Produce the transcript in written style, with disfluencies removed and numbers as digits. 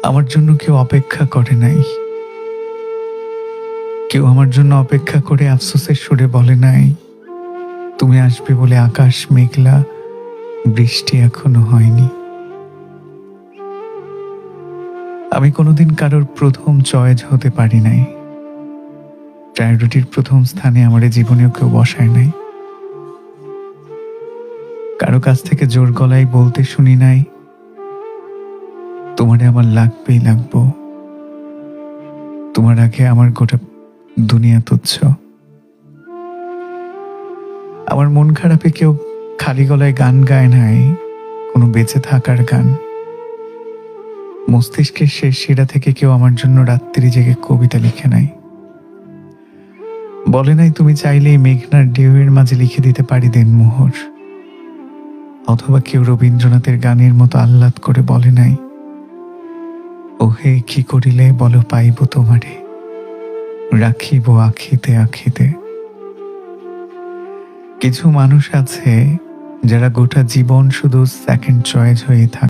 আমার জন্য কেউ অপেক্ষা করে নাই, কেউ আমার জন্য অপেক্ষা করে আফসোসের সুরে বলে নাই তুমি আসবে বলে আকাশ মেঘলা, বৃষ্টি এখনো হয়নি। আমি কোনোদিন কারোর প্রথম চয়েস হতে পারি নাই, প্রায়োরিটির প্রথম স্থানে আমার জীবনেও কেউ বসায় নাই। কারো কাছ থেকে জোর গলায় বলতে শুনি নাই তোমারে আমার লাগবেই লাগবো, তোমার আগে আমার গোটা দুনিয়া তুচ্ছ। আমার মন খারাপে কেউ খালি গলায় গান গায় নাই, কোনো বেঁচে থাকার গান। মস্তিষ্কের শেষ শিরা থেকে কেউ আমার জন্য রাত্রি জেগে কবিতা লিখে নাই, বলে নাই তুমি চাইলেই মেঘনার ঢেউয়ের মাঝে লিখে দিতে পারি দেনমোহর। অথবা কেউ রবীন্দ্রনাথের গানের মতো আহ্লাদ করে বলে নাই ওহে কি করিলে বলো পাইব তোমারে, রাখিব আখিতে আখিতে। কিছু মানুষ আছে যারা গোটা জীবন শুধু সেকেন্ড চয়েস হয়ে থাকে।